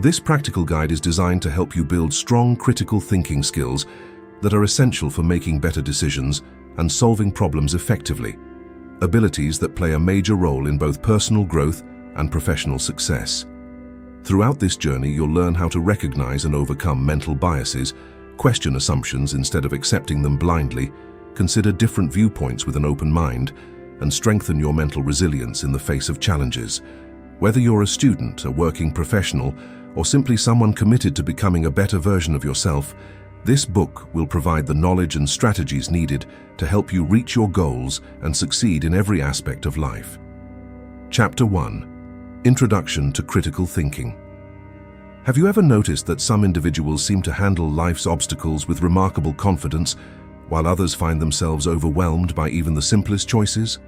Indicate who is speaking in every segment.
Speaker 1: This practical guide is designed to help you build strong critical thinking skills that are essential for making better decisions and solving problems effectively, abilities that play a major role in both personal growth and professional success. Throughout this journey, you'll learn how to recognize and overcome mental biases, question assumptions instead of accepting them blindly, consider different viewpoints with an open mind, and strengthen your mental resilience in the face of challenges. Whether you're a student, a working professional, or simply someone committed to becoming a better version of yourself, this book will provide the knowledge and strategies needed to help you reach your goals and succeed in every aspect of life. Chapter 1. Introduction to Critical Thinking. Have you ever noticed that some individuals seem to handle life's obstacles with remarkable confidence, while others find themselves overwhelmed by even the simplest choices?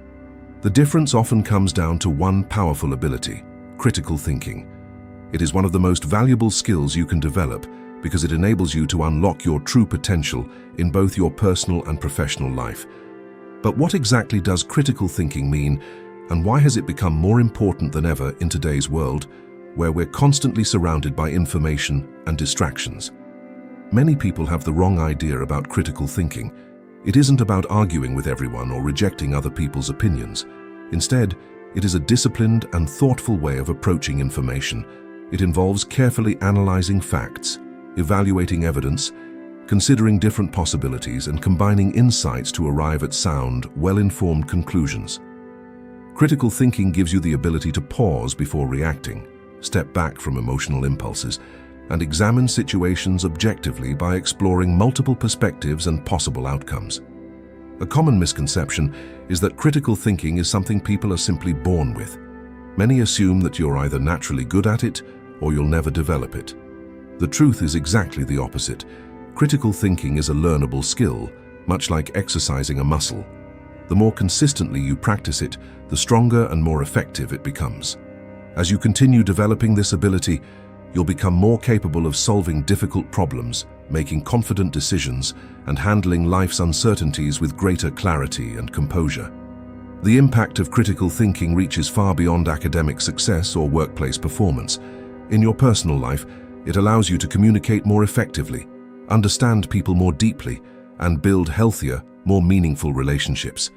Speaker 1: The difference often comes down to one powerful ability: critical thinking. It is one of the most valuable skills you can develop because it enables you to unlock your true potential in both your personal and professional life. But what exactly does critical thinking mean, and why has it become more important than ever in today's world, where we're constantly surrounded by information and distractions? Many people have the wrong idea about critical thinking. It isn't about arguing with everyone or rejecting other people's opinions. Instead, it is a disciplined and thoughtful way of approaching information. It involves carefully analyzing facts, evaluating evidence, considering different possibilities, and combining insights to arrive at sound, well-informed conclusions. Critical thinking gives you the ability to pause before reacting, step back from emotional impulses, and examine situations objectively by exploring multiple perspectives and possible outcomes. A common misconception is that critical thinking is something people are simply born with. Many assume that you're either naturally good at it or you'll never develop it. The truth is exactly the opposite. Critical thinking is a learnable skill, much like exercising a muscle. The more consistently you practice it, the stronger and more effective it becomes. As you continue developing this ability, you'll become more capable of solving difficult problems, making confident decisions, and handling life's uncertainties with greater clarity and composure. The impact of critical thinking reaches far beyond academic success or workplace performance. In your personal life, it allows you to communicate more effectively, understand people more deeply, and build healthier, more meaningful relationships.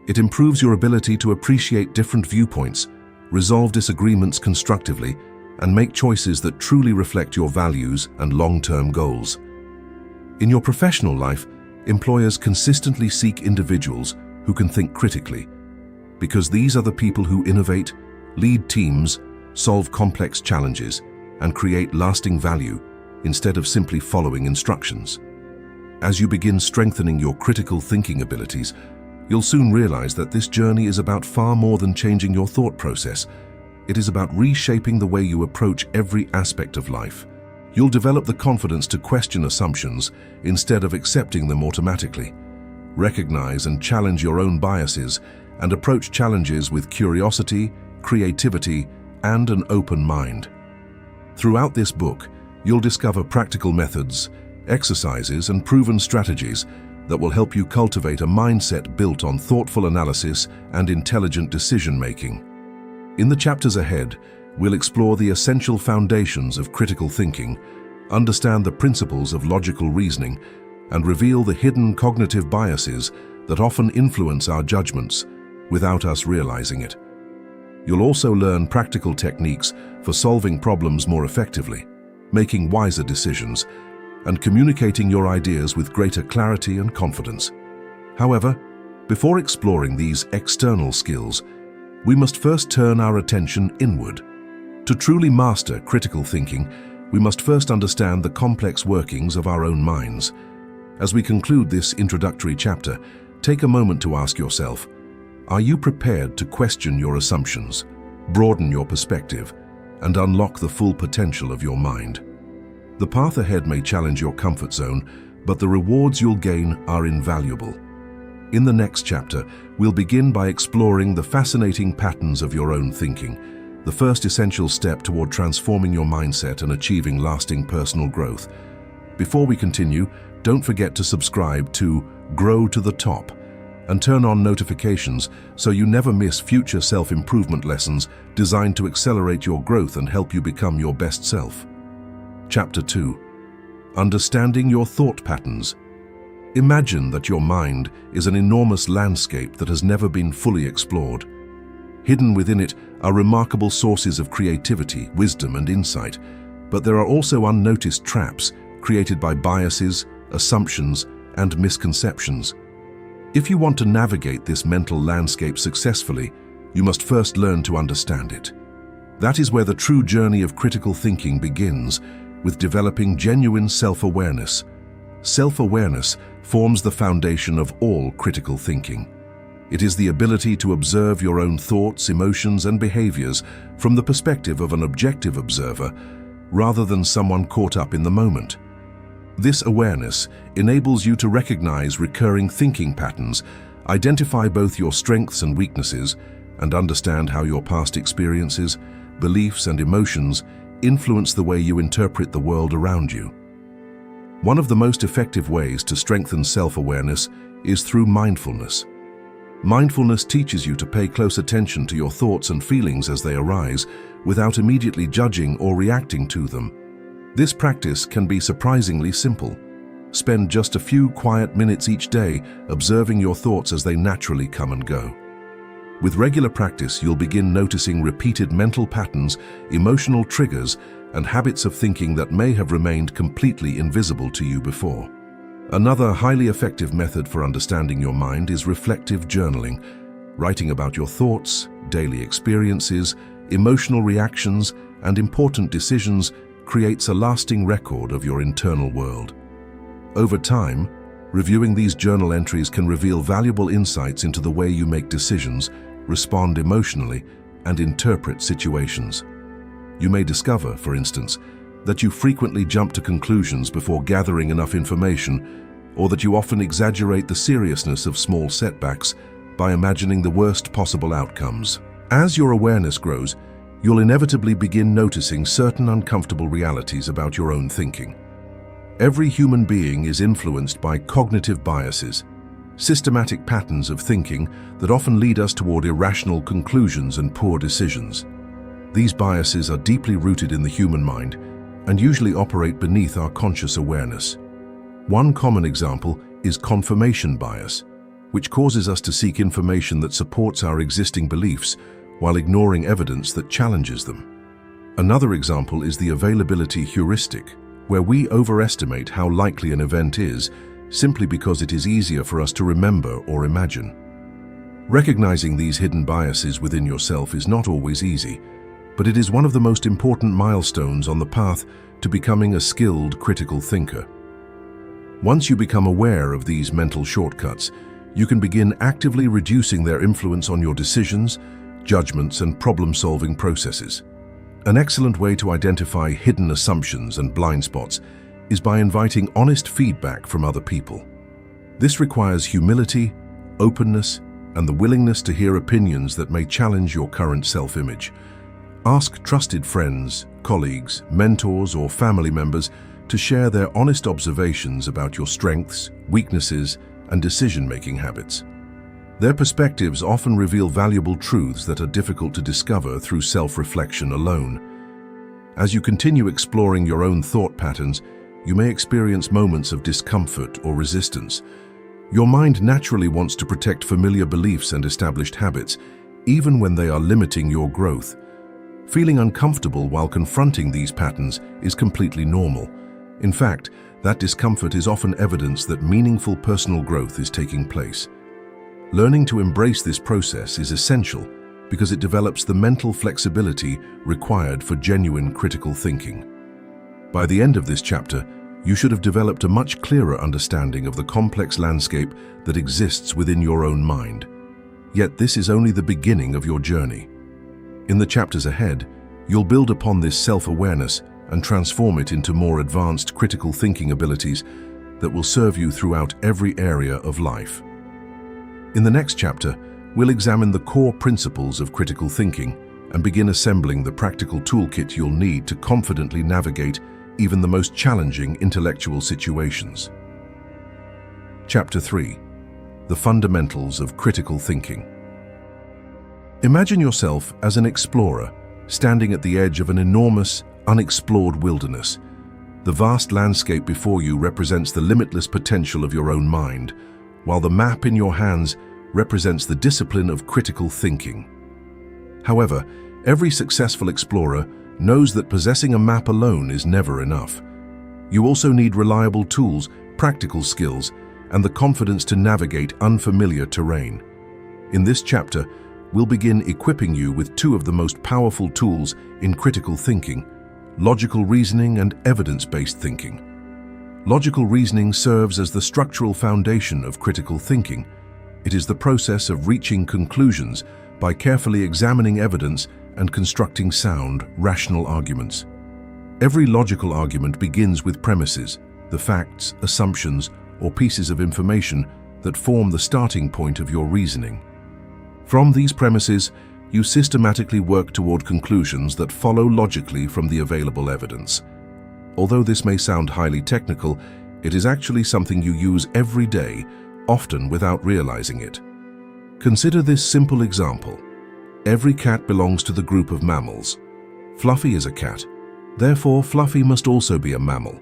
Speaker 1: It improves your ability to appreciate different viewpoints, resolve disagreements constructively, and make choices that truly reflect your values and long-term goals. In your professional life, employers consistently seek individuals who can think critically, because these are the people who innovate, lead teams, solve complex challenges, and create lasting value instead of simply following instructions. As you begin strengthening your critical thinking abilities, you'll soon realize that this journey is about far more than changing your thought process. It is about reshaping the way you approach every aspect of life. You'll develop the confidence to question assumptions instead of accepting them automatically. Recognize and challenge your own biases and approach challenges with curiosity, creativity, and an open mind. Throughout this book, you'll discover practical methods, exercises, and proven strategies that will help you cultivate a mindset built on thoughtful analysis and intelligent decision-making. In the chapters ahead, we'll explore the essential foundations of critical thinking, understand the principles of logical reasoning, and reveal the hidden cognitive biases that often influence our judgments without us realizing it. You'll also learn practical techniques for solving problems more effectively, making wiser decisions, and communicating your ideas with greater clarity and confidence. However, before exploring these external skills, we must first turn our attention inward. To truly master critical thinking, we must first understand the complex workings of our own minds. As we conclude this introductory chapter, take a moment to ask yourself, are you prepared to question your assumptions, broaden your perspective, and unlock the full potential of your mind? The path ahead may challenge your comfort zone, but the rewards you'll gain are invaluable. In the next chapter, we'll begin by exploring the fascinating patterns of your own thinking, the first essential step toward transforming your mindset and achieving lasting personal growth. Before we continue, don't forget to subscribe to Grow to the Top and turn on notifications so you never miss future self-improvement lessons designed to accelerate your growth and help you become your best self. Chapter 2. Understanding your thought patterns. Imagine that your mind is an enormous landscape that has never been fully explored. Hidden within it are remarkable sources of creativity, wisdom, and insight, but there are also unnoticed traps created by biases, assumptions, and misconceptions. If you want to navigate this mental landscape successfully, you must first learn to understand it. That is where the true journey of critical thinking begins, with developing genuine self-awareness. Self-awareness forms the foundation of all critical thinking. It is the ability to observe your own thoughts, emotions, and behaviors from the perspective of an objective observer, rather than someone caught up in the moment. This awareness enables you to recognize recurring thinking patterns, identify both your strengths and weaknesses, and understand how your past experiences, beliefs, and emotions influence the way you interpret the world around you. One of the most effective ways to strengthen self-awareness is through mindfulness. Mindfulness teaches you to pay close attention to your thoughts and feelings as they arise, without immediately judging or reacting to them. This practice can be surprisingly simple. Spend just a few quiet minutes each day observing your thoughts as they naturally come and go. With regular practice, you'll begin noticing repeated mental patterns, emotional triggers, and habits of thinking that may have remained completely invisible to you before. Another highly effective method for understanding your mind is reflective journaling. Writing about your thoughts, daily experiences, emotional reactions, and important decisions creates a lasting record of your internal world. Over time, reviewing these journal entries can reveal valuable insights into the way you make decisions, respond emotionally, and interpret situations. You may discover, for instance, that you frequently jump to conclusions before gathering enough information, or that you often exaggerate the seriousness of small setbacks by imagining the worst possible outcomes. As your awareness grows, you'll inevitably begin noticing certain uncomfortable realities about your own thinking. Every human being is influenced by cognitive biases, systematic patterns of thinking that often lead us toward irrational conclusions and poor decisions. These biases are deeply rooted in the human mind and usually operate beneath our conscious awareness. One common example is confirmation bias, which causes us to seek information that supports our existing beliefs while ignoring evidence that challenges them. Another example is the availability heuristic, where we overestimate how likely an event is simply because it is easier for us to remember or imagine. Recognizing these hidden biases within yourself is not always easy, but it is one of the most important milestones on the path to becoming a skilled critical thinker. Once you become aware of these mental shortcuts, you can begin actively reducing their influence on your decisions, judgments, and problem-solving processes. An excellent way to identify hidden assumptions and blind spots is by inviting honest feedback from other people. This requires humility, openness, and the willingness to hear opinions that may challenge your current self-image. Ask trusted friends, colleagues, mentors, or family members to share their honest observations about your strengths, weaknesses, and decision-making habits. Their perspectives often reveal valuable truths that are difficult to discover through self-reflection alone. As you continue exploring your own thought patterns, you may experience moments of discomfort or resistance. Your mind naturally wants to protect familiar beliefs and established habits, even when they are limiting your growth. Feeling uncomfortable while confronting these patterns is completely normal. In fact, that discomfort is often evidence that meaningful personal growth is taking place. Learning to embrace this process is essential because it develops the mental flexibility required for genuine critical thinking. By the end of this chapter, you should have developed a much clearer understanding of the complex landscape that exists within your own mind. Yet this is only the beginning of your journey. In the chapters ahead, you'll build upon this self-awareness and transform it into more advanced critical thinking abilities that will serve you throughout every area of life. In the next chapter, we'll examine the core principles of critical thinking and begin assembling the practical toolkit you'll need to confidently navigate even the most challenging intellectual situations. Chapter 3. The Fundamentals of Critical Thinking. Imagine yourself as an explorer standing at the edge of an enormous, unexplored wilderness. The vast landscape before you represents the limitless potential of your own mind, while the map in your hands represents the discipline of critical thinking. However, every successful explorer knows that possessing a map alone is never enough. You also need reliable tools, practical skills, and the confidence to navigate unfamiliar terrain. In this chapter, we'll begin equipping you with two of the most powerful tools in critical thinking: logical reasoning and evidence-based thinking. Logical reasoning serves as the structural foundation of critical thinking. It is the process of reaching conclusions by carefully examining evidence and constructing sound, rational arguments. Every logical argument begins with premises, the facts, assumptions, or pieces of information that form the starting point of your reasoning. From these premises, you systematically work toward conclusions that follow logically from the available evidence. Although this may sound highly technical, it is actually something you use every day, often without realizing it. Consider this simple example. Every cat belongs to the group of mammals. Fluffy is a cat. Therefore, Fluffy must also be a mammal.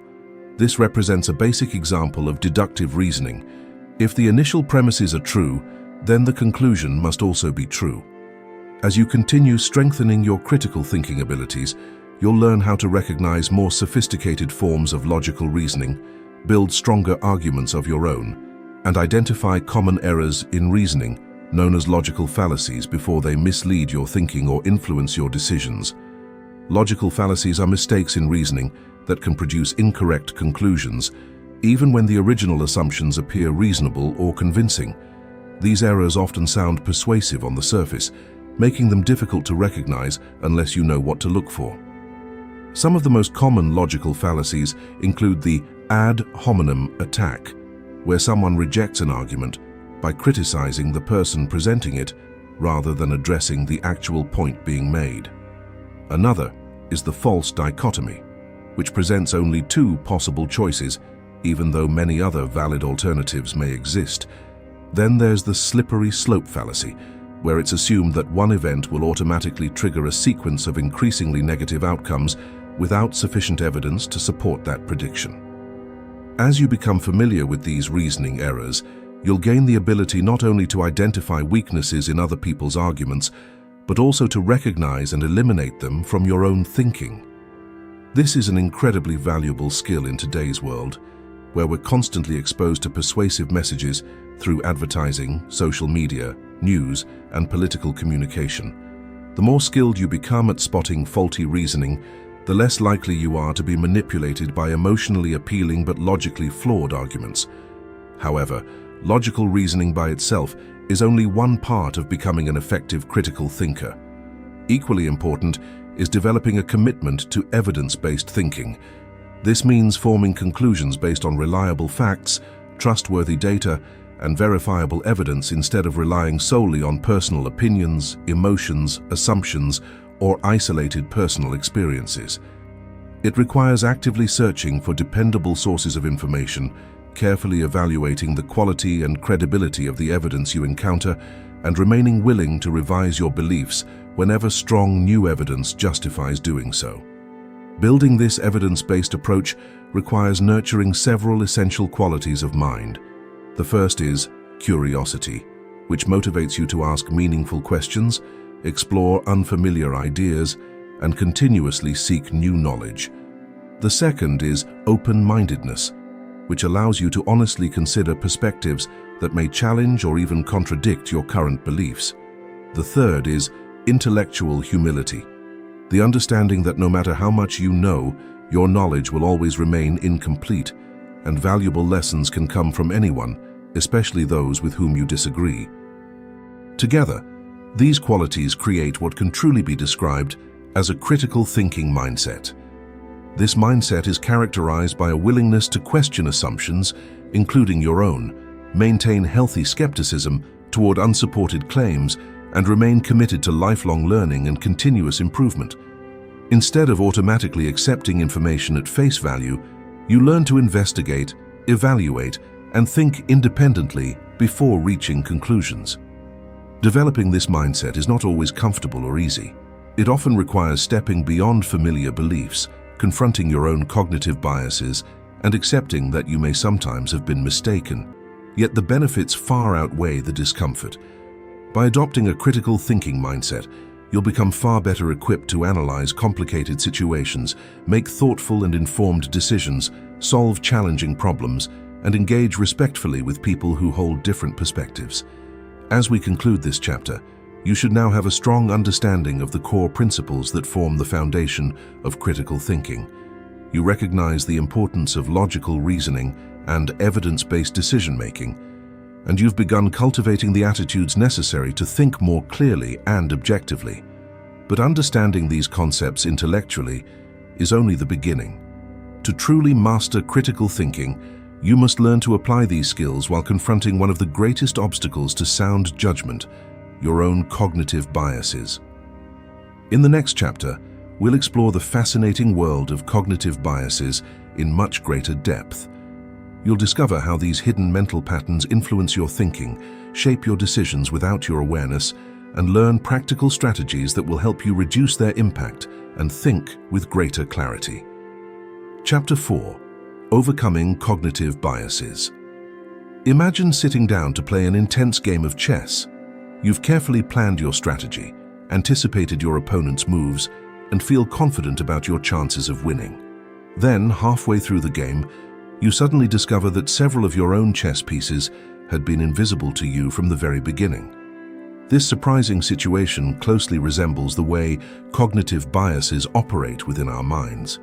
Speaker 1: This represents a basic example of deductive reasoning. If the initial premises are true, then the conclusion must also be true. As you continue strengthening your critical thinking abilities, you'll learn how to recognize more sophisticated forms of logical reasoning, build stronger arguments of your own, and identify common errors in reasoning, known as logical fallacies, before they mislead your thinking or influence your decisions. Logical fallacies are mistakes in reasoning that can produce incorrect conclusions, even when the original assumptions appear reasonable or convincing. These errors often sound persuasive on the surface, making them difficult to recognize unless you know what to look for. Some of the most common logical fallacies include the ad hominem attack, where someone rejects an argument by criticizing the person presenting it rather than addressing the actual point being made. Another is the false dichotomy, which presents only two possible choices, even though many other valid alternatives may exist. Then there's the slippery slope fallacy, where it's assumed that one event will automatically trigger a sequence of increasingly negative outcomes without sufficient evidence to support that prediction. As you become familiar with these reasoning errors, you'll gain the ability not only to identify weaknesses in other people's arguments, but also to recognize and eliminate them from your own thinking. This is an incredibly valuable skill in today's world, where we're constantly exposed to persuasive messages through advertising, social media, news, and political communication. The more skilled you become at spotting faulty reasoning, the less likely you are to be manipulated by emotionally appealing but logically flawed arguments. However, logical reasoning by itself is only one part of becoming an effective critical thinker. Equally important is developing a commitment to evidence-based thinking. This means forming conclusions based on reliable facts, trustworthy data, and verifiable evidence instead of relying solely on personal opinions, emotions, assumptions, or isolated personal experiences. It requires actively searching for dependable sources of information, carefully evaluating the quality and credibility of the evidence you encounter, and remaining willing to revise your beliefs whenever strong new evidence justifies doing so. Building this evidence-based approach requires nurturing several essential qualities of mind. The first is curiosity, which motivates you to ask meaningful questions, explore unfamiliar ideas, and continuously seek new knowledge. The second is open-mindedness, which allows you to honestly consider perspectives that may challenge or even contradict your current beliefs. The third is intellectual humility, the understanding that no matter how much you know, your knowledge will always remain incomplete, and valuable lessons can come from anyone, especially those with whom you disagree. Together, these qualities create what can truly be described as a critical thinking mindset. This mindset is characterized by a willingness to question assumptions, including your own, maintain healthy skepticism toward unsupported claims, and remain committed to lifelong learning and continuous improvement. Instead of automatically accepting information at face value, you learn to investigate, evaluate, and think independently before reaching conclusions. Developing this mindset is not always comfortable or easy. It often requires stepping beyond familiar beliefs, confronting your own cognitive biases and accepting that you may sometimes have been mistaken. Yet the benefits far outweigh the discomfort. By adopting a critical thinking mindset, you'll become far better equipped to analyze complicated situations, make thoughtful and informed decisions, solve challenging problems, and engage respectfully with people who hold different perspectives. As we conclude this chapter, you should now have a strong understanding of the core principles that form the foundation of critical thinking. You recognize the importance of logical reasoning and evidence-based decision-making, and you've begun cultivating the attitudes necessary to think more clearly and objectively. But understanding these concepts intellectually is only the beginning. To truly master critical thinking, you must learn to apply these skills while confronting one of the greatest obstacles to sound judgment, your own cognitive biases. In the next chapter, we'll explore the fascinating world of cognitive biases in much greater depth. You'll discover how these hidden mental patterns influence your thinking, shape your decisions without your awareness, and learn practical strategies that will help you reduce their impact and think with greater clarity. Chapter 4: Overcoming Cognitive Biases. Imagine sitting down to play an intense game of chess. You've carefully planned your strategy, anticipated your opponent's moves, and feel confident about your chances of winning. Then, halfway through the game, you suddenly discover that several of your own chess pieces had been invisible to you from the very beginning. This surprising situation closely resembles the way cognitive biases operate within our minds.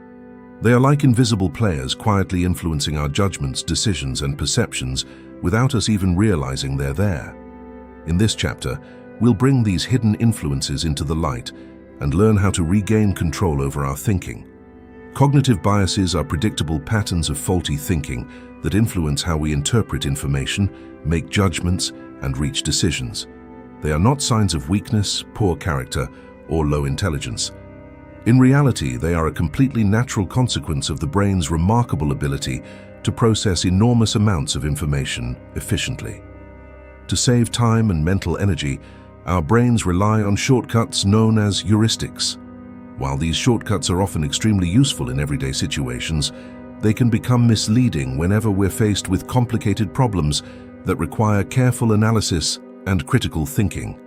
Speaker 1: They are like invisible players quietly influencing our judgments, decisions, and perceptions without us even realizing they're there. In this chapter, we'll bring these hidden influences into the light and learn how to regain control over our thinking. Cognitive biases are predictable patterns of faulty thinking that influence how we interpret information, make judgments, and reach decisions. They are not signs of weakness, poor character, or low intelligence. In reality, they are a completely natural consequence of the brain's remarkable ability to process enormous amounts of information efficiently. To save time and mental energy, our brains rely on shortcuts known as heuristics. While these shortcuts are often extremely useful in everyday situations, they can become misleading whenever we're faced with complicated problems that require careful analysis and critical thinking.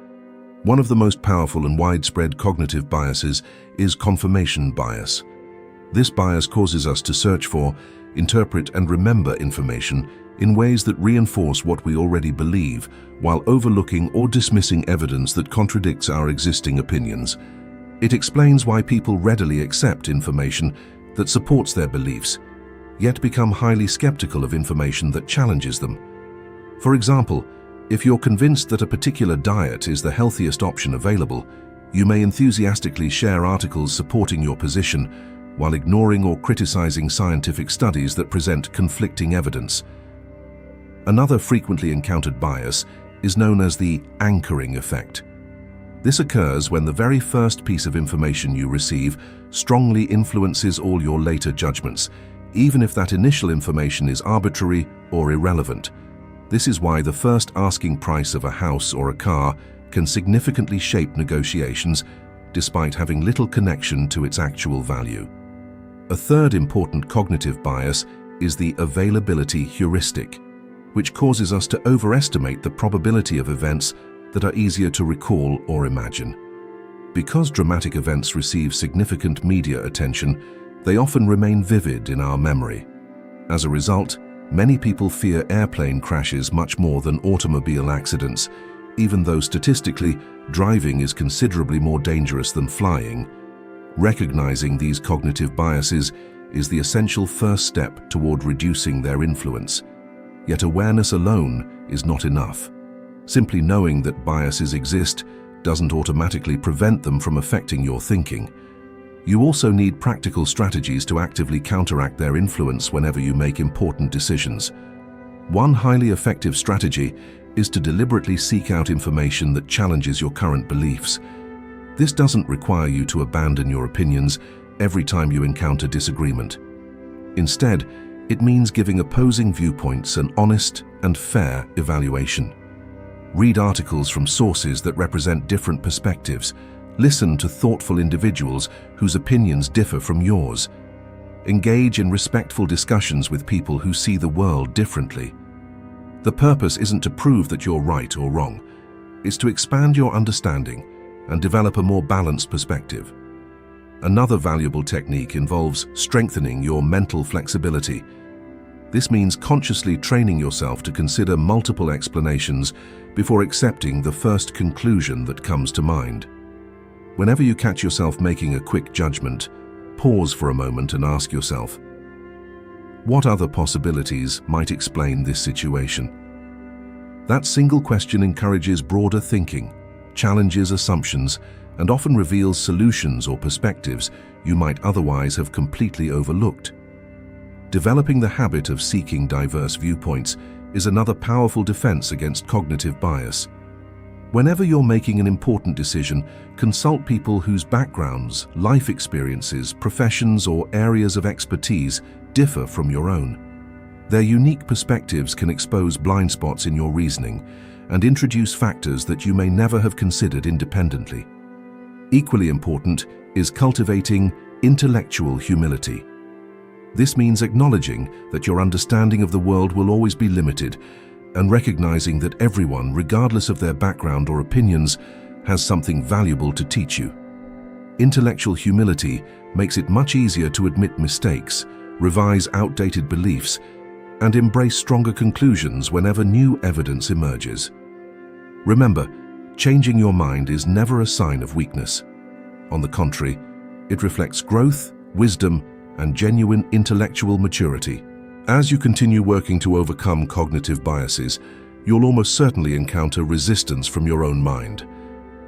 Speaker 1: One of the most powerful and widespread cognitive biases is confirmation bias. This bias causes us to search for, interpret, and remember information in ways that reinforce what we already believe, while overlooking or dismissing evidence that contradicts our existing opinions. It explains why people readily accept information that supports their beliefs, yet become highly skeptical of information that challenges them. For example, if you're convinced that a particular diet is the healthiest option available, you may enthusiastically share articles supporting your position while ignoring or criticizing scientific studies that present conflicting evidence. Another frequently encountered bias is known as the anchoring effect. This occurs when the very first piece of information you receive strongly influences all your later judgments, even if that initial information is arbitrary or irrelevant. This is why the first asking price of a house or a car can significantly shape negotiations, despite having little connection to its actual value. A third important cognitive bias is the availability heuristic, which causes us to overestimate the probability of events that are easier to recall or imagine. Because dramatic events receive significant media attention, they often remain vivid in our memory. As a result, many people fear airplane crashes much more than automobile accidents, even though statistically, driving is considerably more dangerous than flying. Recognizing these cognitive biases is the essential first step toward reducing their influence. Yet awareness alone is not enough. Simply knowing that biases exist doesn't automatically prevent them from affecting your thinking. You also need practical strategies to actively counteract their influence whenever you make important decisions. One highly effective strategy is to deliberately seek out information that challenges your current beliefs. This doesn't require you to abandon your opinions every time you encounter disagreement. Instead, it means giving opposing viewpoints an honest and fair evaluation. Read articles from sources that represent different perspectives. Listen to thoughtful individuals whose opinions differ from yours, Engage in respectful discussions with people who see the world differently. The purpose isn't to prove that you're right or wrong. It's to expand your understanding and develop a more balanced perspective. Another valuable technique involves strengthening your mental flexibility. This means consciously training yourself to consider multiple explanations before accepting the first conclusion that comes to mind. Whenever you catch yourself making a quick judgment, pause for a moment and ask yourself, what other possibilities might explain this situation? That single question encourages broader thinking, challenges assumptions, and often reveals solutions or perspectives you might otherwise have completely overlooked. Developing the habit of seeking diverse viewpoints is another powerful defense against cognitive bias. Whenever you're making an important decision, consult people whose backgrounds, life experiences, professions, or areas of expertise differ from your own. Their unique perspectives can expose blind spots in your reasoning and introduce factors that you may never have considered independently. Equally important is cultivating intellectual humility. This means acknowledging that your understanding of the world will always be limited and recognizing that everyone, regardless of their background or opinions, has something valuable to teach you. Intellectual humility makes it much easier to admit mistakes, revise outdated beliefs, and embrace stronger conclusions whenever new evidence emerges. Remember, changing your mind is never a sign of weakness. On the contrary, it reflects growth, wisdom, and genuine intellectual maturity. As you continue working to overcome cognitive biases, you'll almost certainly encounter resistance from your own mind.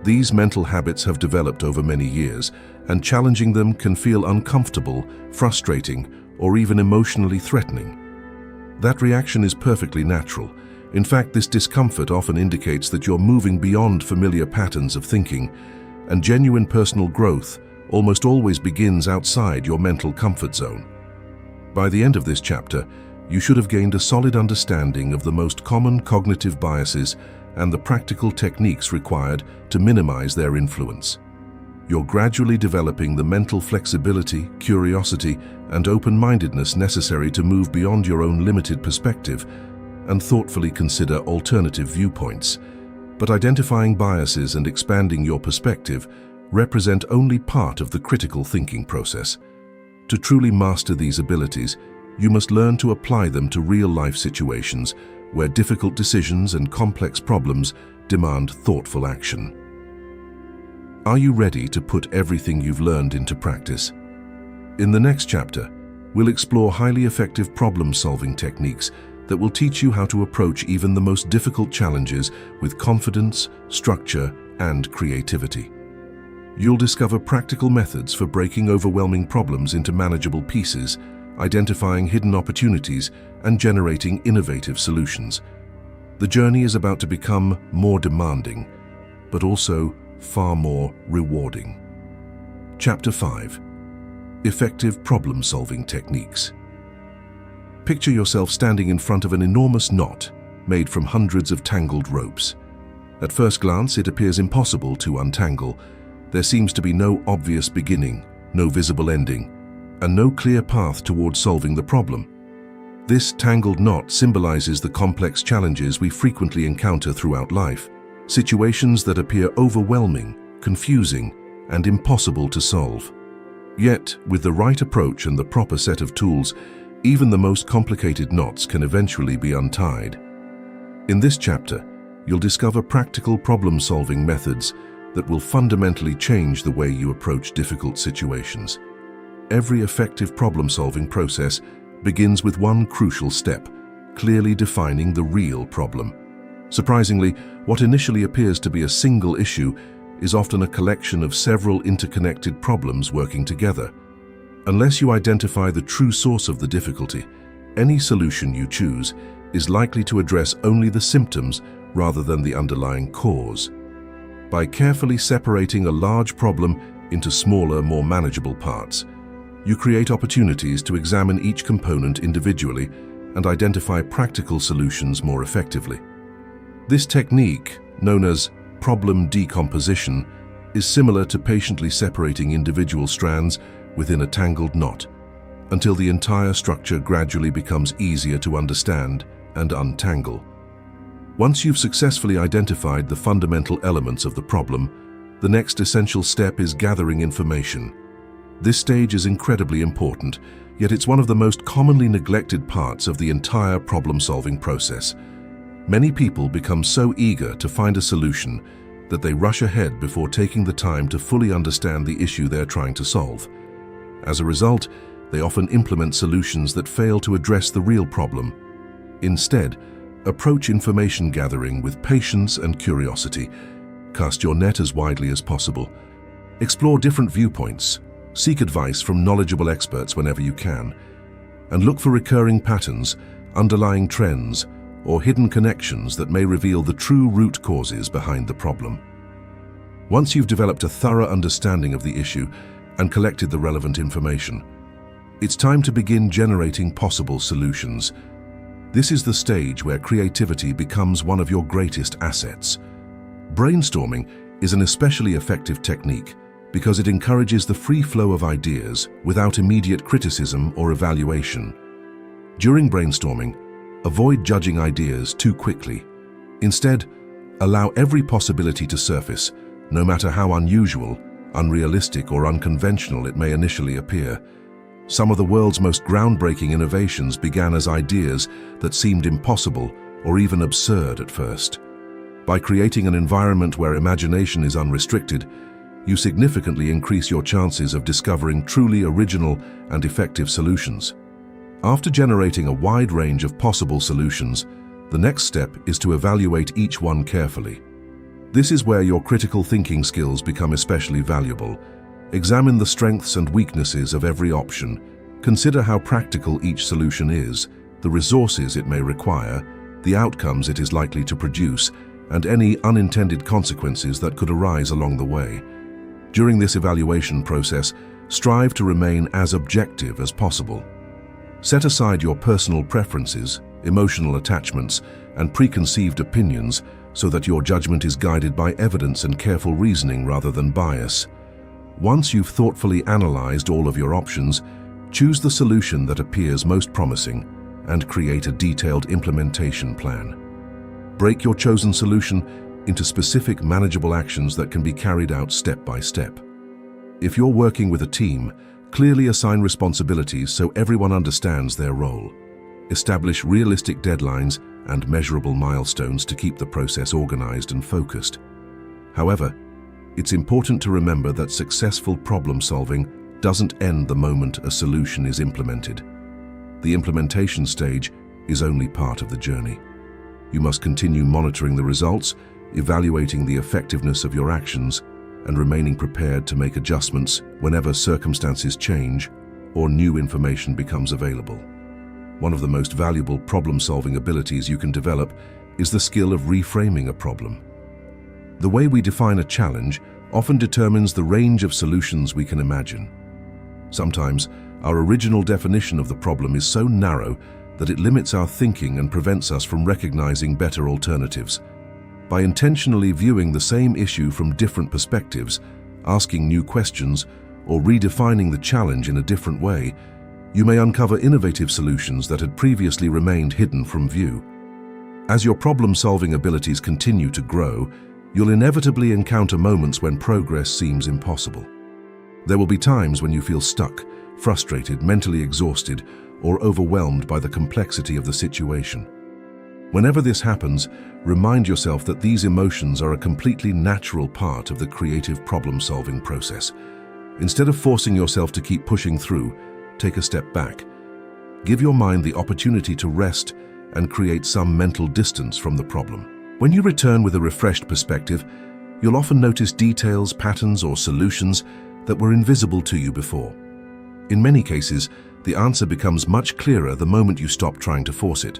Speaker 1: These mental habits have developed over many years, and challenging them can feel uncomfortable, frustrating, or even emotionally threatening. That reaction is perfectly natural. In fact, this discomfort often indicates that you're moving beyond familiar patterns of thinking, and genuine personal growth almost always begins outside your mental comfort zone. By the end of this chapter, you should have gained a solid understanding of the most common cognitive biases and the practical techniques required to minimize their influence. You're gradually developing the mental flexibility, curiosity, and open-mindedness necessary to move beyond your own limited perspective and thoughtfully consider alternative viewpoints. But identifying biases and expanding your perspective represent only part of the critical thinking process. To truly master these abilities, you must learn to apply them to real-life situations where difficult decisions and complex problems demand thoughtful action. Are you ready to put everything you've learned into practice? In the next chapter, we'll explore highly effective problem-solving techniques that will teach you how to approach even the most difficult challenges with confidence, structure, and creativity. You'll discover practical methods for breaking overwhelming problems into manageable pieces, identifying hidden opportunities, and generating innovative solutions. The journey is about to become more demanding, but also far more rewarding. Chapter 5. Effective problem-solving techniques. Picture yourself standing in front of an enormous knot made from hundreds of tangled ropes. At first glance, it appears impossible to untangle. There seems to be no obvious beginning, no visible ending, and no clear path towards solving the problem. This tangled knot symbolizes the complex challenges we frequently encounter throughout life, situations that appear overwhelming, confusing, and impossible to solve. Yet, with the right approach and the proper set of tools, even the most complicated knots can eventually be untied. In this chapter, you'll discover practical problem-solving methods that will fundamentally change the way you approach difficult situations. Every effective problem-solving process begins with one crucial step: clearly defining the real problem. Surprisingly, what initially appears to be a single issue is often a collection of several interconnected problems working together. Unless you identify the true source of the difficulty, any solution you choose is likely to address only the symptoms rather than the underlying cause. By carefully separating a large problem into smaller, more manageable parts, you create opportunities to examine each component individually and identify practical solutions more effectively. This technique, known as problem decomposition, is similar to patiently separating individual strands within a tangled knot. until the entire structure gradually becomes easier to understand and untangle. Once you've successfully identified the fundamental elements of the problem, the next essential step is gathering information. This stage is incredibly important, yet it's one of the most commonly neglected parts of the entire problem-solving process. Many people become so eager to find a solution that they rush ahead before taking the time to fully understand the issue they're trying to solve. As a result, they often implement solutions that fail to address the real problem. Instead, approach information gathering with patience and curiosity. Cast your net as widely as possible. Explore different viewpoints. Seek advice from knowledgeable experts whenever you can. And look for recurring patterns, underlying trends, or hidden connections that may reveal the true root causes behind the problem. Once you've developed a thorough understanding of the issue and collected the relevant information, it's time to begin generating possible solutions. This is the stage where creativity becomes one of your greatest assets. Brainstorming is an especially effective technique because it encourages the free flow of ideas without immediate criticism or evaluation. During brainstorming, avoid judging ideas too quickly. Instead, allow every possibility to surface, no matter how unusual, unrealistic, or unconventional it may initially appear. Some of the world's most groundbreaking innovations began as ideas that seemed impossible or even absurd at first. By creating an environment where imagination is unrestricted, you significantly increase your chances of discovering truly original and effective solutions. After generating a wide range of possible solutions, the next step is to evaluate each one carefully. This is where your critical thinking skills become especially valuable. Examine the strengths and weaknesses of every option. Consider how practical each solution is, the resources it may require, the outcomes it is likely to produce, and any unintended consequences that could arise along the way. During this evaluation process, strive to remain as objective as possible. Set aside your personal preferences, emotional attachments, and preconceived opinions so that your judgment is guided by evidence and careful reasoning rather than bias. Once you've thoughtfully analyzed all of your options, choose the solution that appears most promising and create a detailed implementation plan. Break your chosen solution into specific manageable actions that can be carried out step by step. If you're working with a team, clearly assign responsibilities so everyone understands their role. Establish realistic deadlines and measurable milestones to keep the process organized and focused. However, it's important to remember that successful problem-solving doesn't end the moment a solution is implemented. The implementation stage is only part of the journey. You must continue monitoring the results, evaluating the effectiveness of your actions, and remaining prepared to make adjustments whenever circumstances change or new information becomes available. One of the most valuable problem-solving abilities you can develop is the skill of reframing a problem. The way we define a challenge often determines the range of solutions we can imagine. Sometimes, our original definition of the problem is so narrow that it limits our thinking and prevents us from recognizing better alternatives. By intentionally viewing the same issue from different perspectives, asking new questions, or redefining the challenge in a different way, you may uncover innovative solutions that had previously remained hidden from view. As your problem-solving abilities continue to grow, you'll inevitably encounter moments when progress seems impossible. There will be times when you feel stuck, frustrated, mentally exhausted, or overwhelmed by the complexity of the situation. Whenever this happens, remind yourself that these emotions are a completely natural part of the creative problem-solving process. Instead of forcing yourself to keep pushing through, take a step back. Give your mind the opportunity to rest and create some mental distance from the problem. When you return with a refreshed perspective, you'll often notice details, patterns, or solutions that were invisible to you before. In many cases, the answer becomes much clearer the moment you stop trying to force it.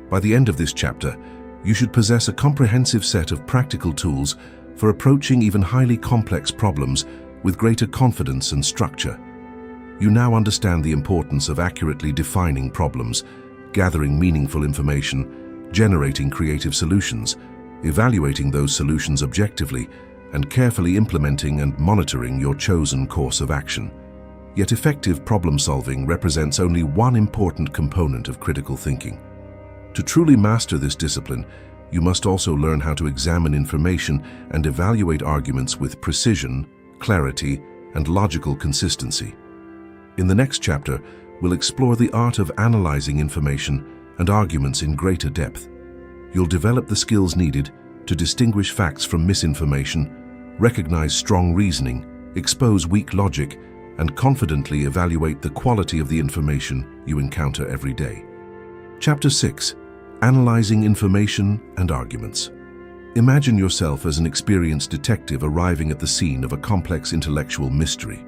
Speaker 1: By the end of this chapter, you should possess a comprehensive set of practical tools for approaching even highly complex problems with greater confidence and structure. You now understand the importance of accurately defining problems, gathering meaningful information, generating creative solutions, evaluating those solutions objectively, and carefully implementing and monitoring your chosen course of action. Yet effective problem-solving represents only one important component of critical thinking. To truly master this discipline, you must also learn how to examine information and evaluate arguments with precision, clarity, and logical consistency. In the next chapter, we'll explore the art of analyzing information and arguments in greater depth. You'll develop the skills needed to distinguish facts from misinformation, recognize strong reasoning, expose weak logic, and confidently evaluate the quality of the information you encounter every day. Chapter 6. Analyzing Information and Arguments. Imagine yourself as an experienced detective arriving at the scene of a complex intellectual mystery.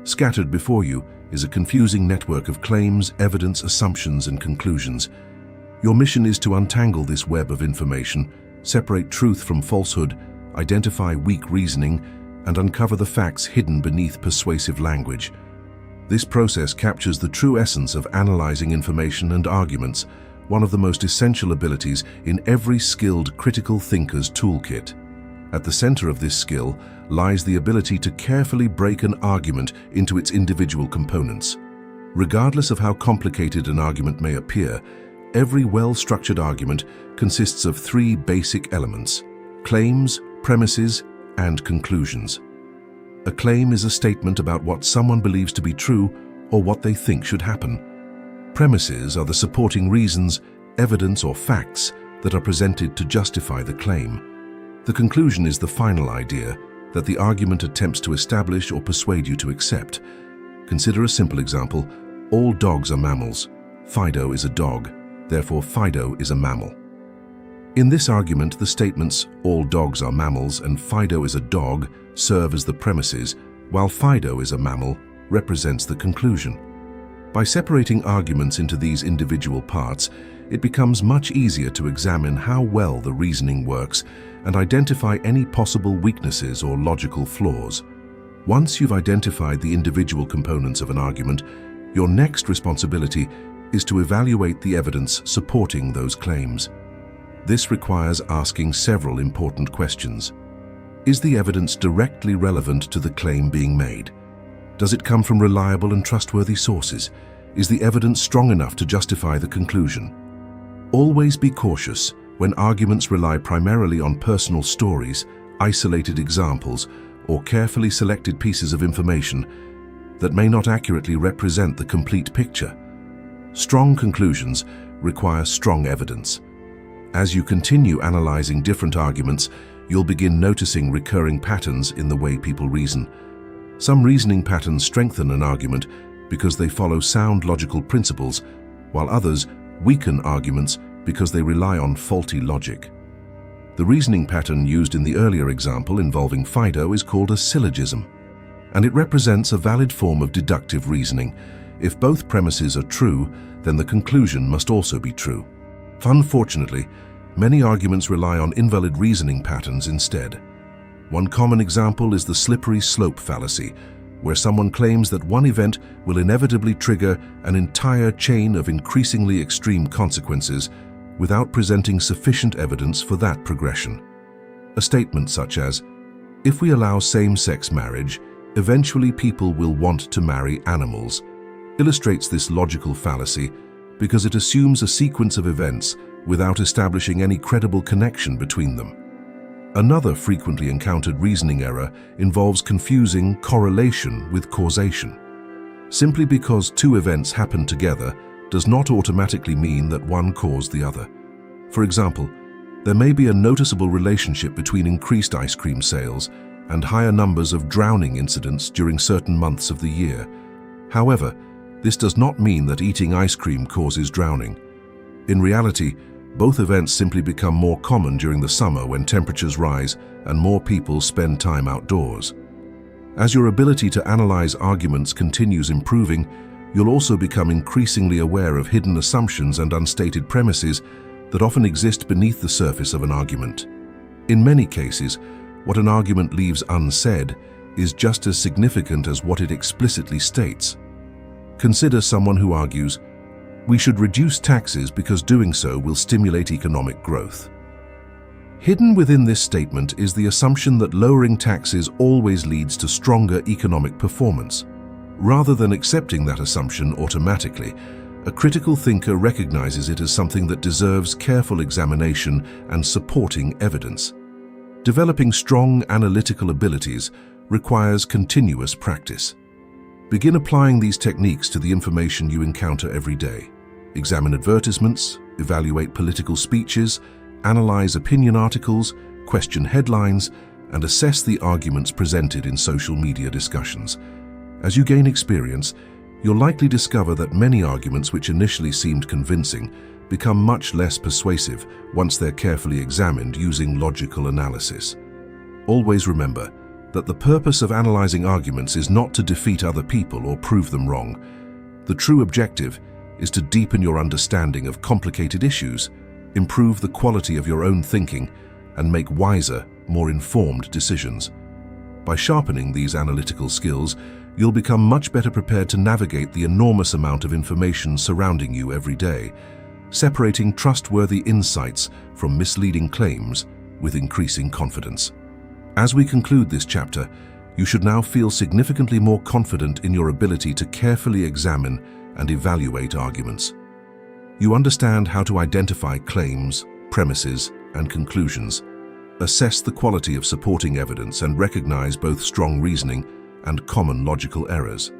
Speaker 1: Scattered before you is a confusing network of claims, evidence, assumptions, and conclusions. Your mission is to untangle this web of information, separate truth from falsehood, identify weak reasoning, and uncover the facts hidden beneath persuasive language. This process captures the true essence of analyzing information and arguments, one of the most essential abilities in every skilled critical thinker's toolkit. At the center of this skill lies the ability to carefully break an argument into its individual components. Regardless of how complicated an argument may appear, every well-structured argument consists of three basic elements: claims, premises, and conclusions. A claim is a statement about what someone believes to be true or what they think should happen. Premises are the supporting reasons, evidence, or facts that are presented to justify the claim. The conclusion is the final idea that the argument attempts to establish or persuade you to accept. Consider a simple example. All dogs are mammals. Fido is a dog, therefore Fido is a mammal. In this argument, the statements "all dogs are mammals" and "Fido is a dog" serve as the premises, while "Fido is a mammal" represents the conclusion. By separating arguments into these individual parts, it becomes much easier to examine how well the reasoning works and identify any possible weaknesses or logical flaws. Once you've identified the individual components of an argument, your next responsibility is to evaluate the evidence supporting those claims. This requires asking several important questions. Is the evidence directly relevant to the claim being made? Does it come from reliable and trustworthy sources? Is the evidence strong enough to justify the conclusion? Always be cautious when arguments rely primarily on personal stories, isolated examples, or carefully selected pieces of information that may not accurately represent the complete picture. Strong conclusions require strong evidence. As you continue analyzing different arguments, you'll begin noticing recurring patterns in the way people reason. Some reasoning patterns strengthen an argument because they follow sound logical principles, while others weaken arguments because they rely on faulty logic. The reasoning pattern used in the earlier example involving Fido is called a syllogism, and it represents a valid form of deductive reasoning. If both premises are true, then the conclusion must also be true. Unfortunately, many arguments rely on invalid reasoning patterns instead. One common example is the slippery slope fallacy, where someone claims that one event will inevitably trigger an entire chain of increasingly extreme consequences without presenting sufficient evidence for that progression. A statement such as, "If we allow same-sex marriage, eventually people will want to marry animals," illustrates this logical fallacy because it assumes a sequence of events without establishing any credible connection between them. Another frequently encountered reasoning error involves confusing correlation with causation. Simply because two events happen together does not automatically mean that one caused the other. For example, there may be a noticeable relationship between increased ice cream sales and higher numbers of drowning incidents during certain months of the year. However, this does not mean that eating ice cream causes drowning. In reality, both events simply become more common during the summer when temperatures rise and more people spend time outdoors. As your ability to analyze arguments continues improving, you'll also become increasingly aware of hidden assumptions and unstated premises that often exist beneath the surface of an argument. In many cases, what an argument leaves unsaid is just as significant as what it explicitly states. Consider someone who argues, "We should reduce taxes because doing so will stimulate economic growth." Hidden within this statement is the assumption that lowering taxes always leads to stronger economic performance. Rather than accepting that assumption automatically, a critical thinker recognizes it as something that deserves careful examination and supporting evidence. Developing strong analytical abilities requires continuous practice. Begin applying these techniques to the information you encounter every day. Examine advertisements, evaluate political speeches, analyze opinion articles, question headlines, and assess the arguments presented in social media discussions. As you gain experience, you'll likely discover that many arguments which initially seemed convincing become much less persuasive once they're carefully examined using logical analysis. Always remember that the purpose of analyzing arguments is not to defeat other people or prove them wrong. The true objective is to deepen your understanding of complicated issues, improve the quality of your own thinking, and make wiser, more informed decisions. By sharpening these analytical skills, you'll become much better prepared to navigate the enormous amount of information surrounding you every day, separating trustworthy insights from misleading claims with increasing confidence. As we conclude this chapter, you should now feel significantly more confident in your ability to carefully examine and evaluate arguments. You understand how to identify claims, premises, and conclusions, assess the quality of supporting evidence, and recognize both strong reasoning and common logical errors.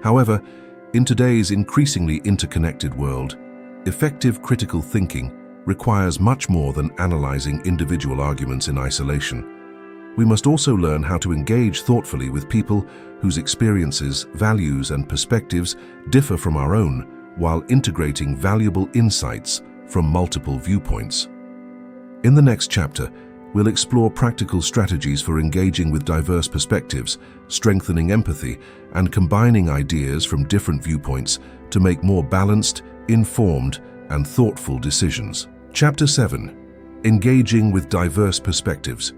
Speaker 1: However, in today's increasingly interconnected world, effective critical thinking requires much more than analyzing individual arguments in isolation. We must also learn how to engage thoughtfully with people whose experiences, values, and perspectives differ from our own, while integrating valuable insights from multiple viewpoints. In the next chapter, we'll explore practical strategies for engaging with diverse perspectives, strengthening empathy, and combining ideas from different viewpoints to make more balanced, informed, and thoughtful decisions. Chapter 7. Engaging with diverse perspectives.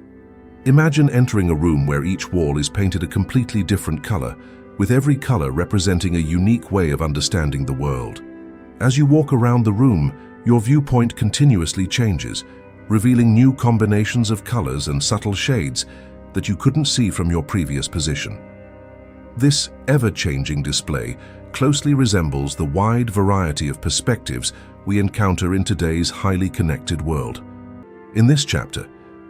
Speaker 1: Imagine entering a room where each wall is painted a completely different color, with every color representing a unique way of understanding the world. As you walk around the room, your viewpoint continuously changes, revealing new combinations of colors and subtle shades that you couldn't see from your previous position. This ever-changing display closely resembles the wide variety of perspectives we encounter in today's highly connected world. In this chapter,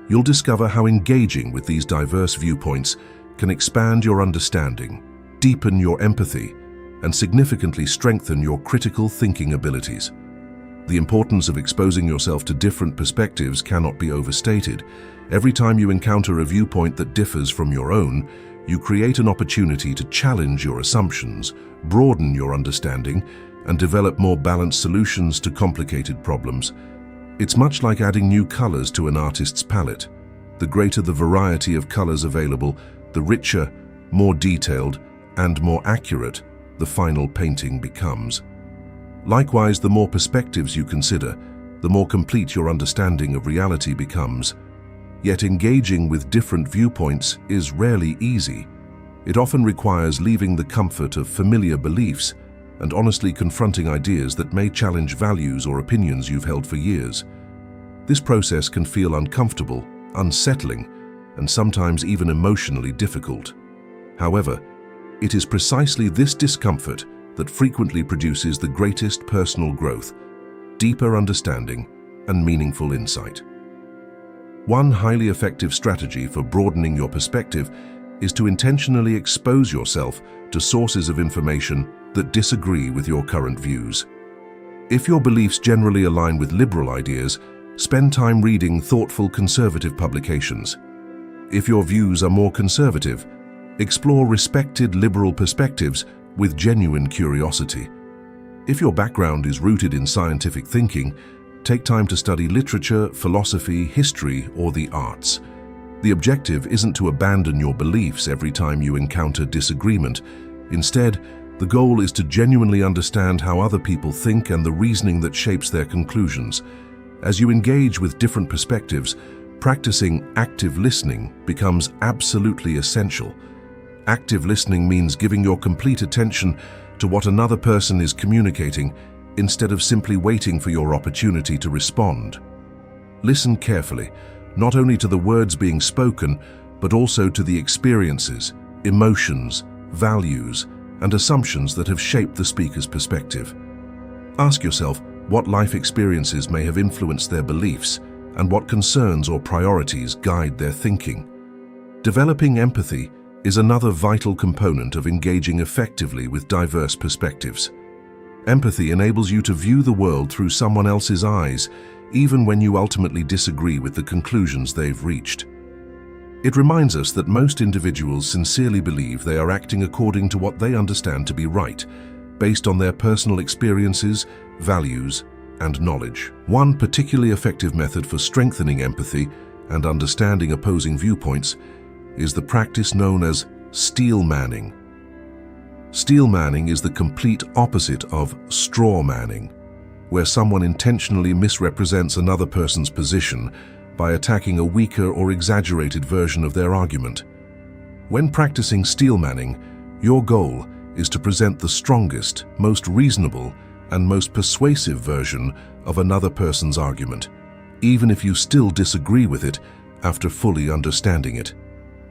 Speaker 1: you'll discover how engaging with these diverse viewpoints can expand your understanding, deepen your empathy, and significantly strengthen your critical thinking abilities. The importance of exposing yourself to different perspectives cannot be overstated. Every time you encounter a viewpoint that differs from your own, you create an opportunity to challenge your assumptions, broaden your understanding, and develop more balanced solutions to complicated problems. It's much like adding new colors to an artist's palette. The greater the variety of colors available, the richer, more detailed, and more accurate the final painting becomes. Likewise, the more perspectives you consider, the more complete your understanding of reality becomes. Yet engaging with different viewpoints is rarely easy. It often requires leaving the comfort of familiar beliefs and honestly confronting ideas that may challenge values or opinions you've held for years. This process can feel uncomfortable, unsettling, and sometimes even emotionally difficult. However, it is precisely this discomfort that frequently produces the greatest personal growth, deeper understanding, and meaningful insight. One highly effective strategy for broadening your perspective is to intentionally expose yourself to sources of information that disagree with your current views. If your beliefs generally align with liberal ideas, spend time reading thoughtful conservative publications. If your views are more conservative, explore respected liberal perspectives with genuine curiosity. If your background is rooted in scientific thinking, take time to study literature, philosophy, history, or the arts. The objective isn't to abandon your beliefs every time you encounter disagreement. Instead, the goal is to genuinely understand how other people think and the reasoning that shapes their conclusions. As you engage with different perspectives, practicing active listening becomes absolutely essential. Active listening means giving your complete attention to what another person is communicating instead of simply waiting for your opportunity to respond. Listen carefully, not only to the words being spoken, but also to the experiences, emotions, values, and assumptions that have shaped the speaker's perspective. Ask yourself what life experiences may have influenced their beliefs and what concerns or priorities guide their thinking. Developing empathy is another vital component of engaging effectively with diverse perspectives. Empathy enables you to view the world through someone else's eyes, even when you ultimately disagree with the conclusions they've reached. It reminds us that most individuals sincerely believe they are acting according to what they understand to be right, based on their personal experiences, values, and knowledge. One particularly effective method for strengthening empathy and understanding opposing viewpoints is the practice known as steel manning. Steel manning is the complete opposite of straw manning, where someone intentionally misrepresents another person's position by attacking a weaker or exaggerated version of their argument. When practicing steel manning, your goal is to present the strongest, most reasonable, and most persuasive version of another person's argument, even if you still disagree with it after fully understanding it.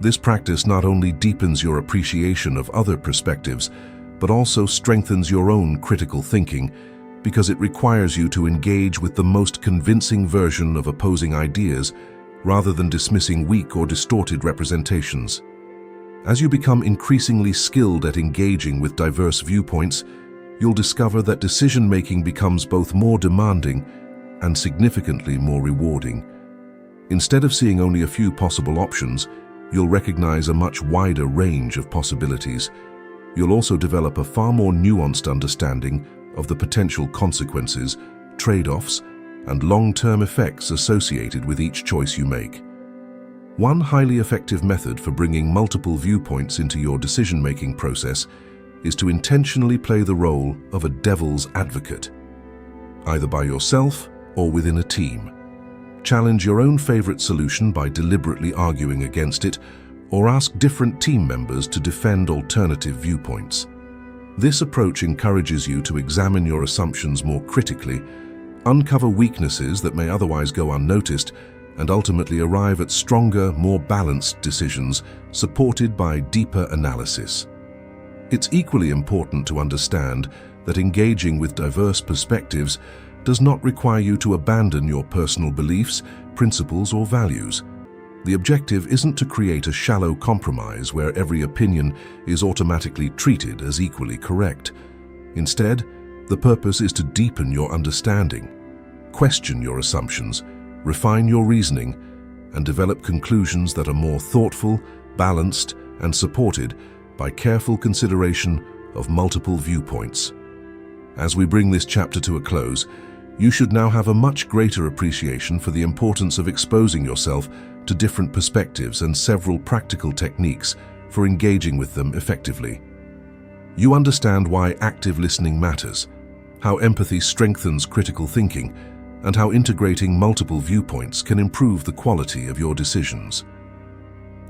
Speaker 1: This practice not only deepens your appreciation of other perspectives, but also strengthens your own critical thinking, because it requires you to engage with the most convincing version of opposing ideas rather than dismissing weak or distorted representations. As you become increasingly skilled at engaging with diverse viewpoints, you'll discover that decision-making becomes both more demanding and significantly more rewarding. Instead of seeing only a few possible options, you'll recognize a much wider range of possibilities. You'll also develop a far more nuanced understanding of the potential consequences, trade-offs, and long-term effects associated with each choice you make. One highly effective method for bringing multiple viewpoints into your decision-making process is to intentionally play the role of a devil's advocate, either by yourself or within a team. Challenge your own favorite solution by deliberately arguing against it, or ask different team members to defend alternative viewpoints. This approach encourages you to examine your assumptions more critically, uncover weaknesses that may otherwise go unnoticed, and ultimately arrive at stronger, more balanced decisions supported by deeper analysis. It's equally important to understand that engaging with diverse perspectives does not require you to abandon your personal beliefs, principles, or values. The objective isn't to create a shallow compromise where every opinion is automatically treated as equally correct. Instead, the purpose is to deepen your understanding, question your assumptions, refine your reasoning, and develop conclusions that are more thoughtful, balanced, and supported by careful consideration of multiple viewpoints. As we bring this chapter to a close, you should now have a much greater appreciation for the importance of exposing yourself to different perspectives and several practical techniques for engaging with them effectively. You understand why active listening matters, how empathy strengthens critical thinking, and how integrating multiple viewpoints can improve the quality of your decisions.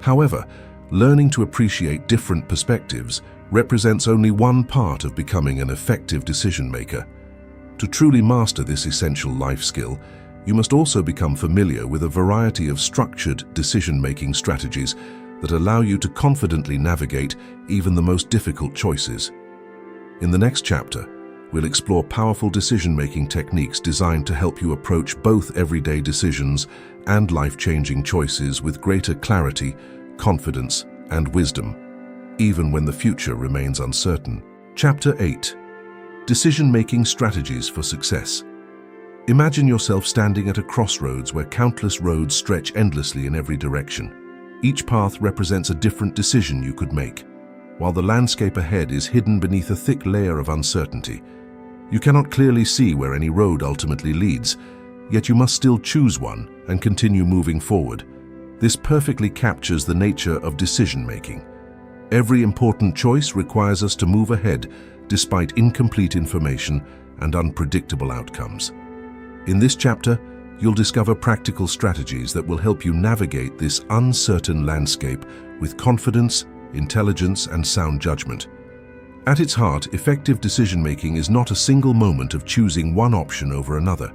Speaker 1: However, learning to appreciate different perspectives represents only one part of becoming an effective decision-maker. To truly master this essential life skill, you must also become familiar with a variety of structured decision-making strategies that allow you to confidently navigate even the most difficult choices. In the next chapter, we'll explore powerful decision-making techniques designed to help you approach both everyday decisions and life-changing choices with greater clarity, confidence, and wisdom, even when the future remains uncertain. Chapter 8. Decision-making strategies for success. Imagine yourself standing at a crossroads where countless roads stretch endlessly in every direction. Each path represents a different decision you could make, while the landscape ahead is hidden beneath a thick layer of uncertainty. You cannot clearly see where any road ultimately leads, yet you must still choose one and continue moving forward. This perfectly captures the nature of decision-making. Every important choice requires us to move ahead despite incomplete information and unpredictable outcomes. In this chapter, you'll discover practical strategies that will help you navigate this uncertain landscape with confidence, intelligence, and sound judgment. At its heart, effective decision-making is not a single moment of choosing one option over another.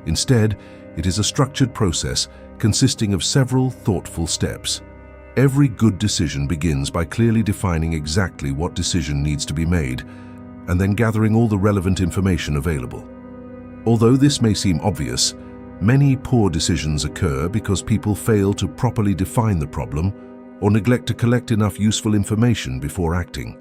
Speaker 1: Instead, it is a structured process consisting of several thoughtful steps. Every good decision begins by clearly defining exactly what decision needs to be made, and then gathering all the relevant information available. Although this may seem obvious, many poor decisions occur because people fail to properly define the problem or neglect to collect enough useful information before acting.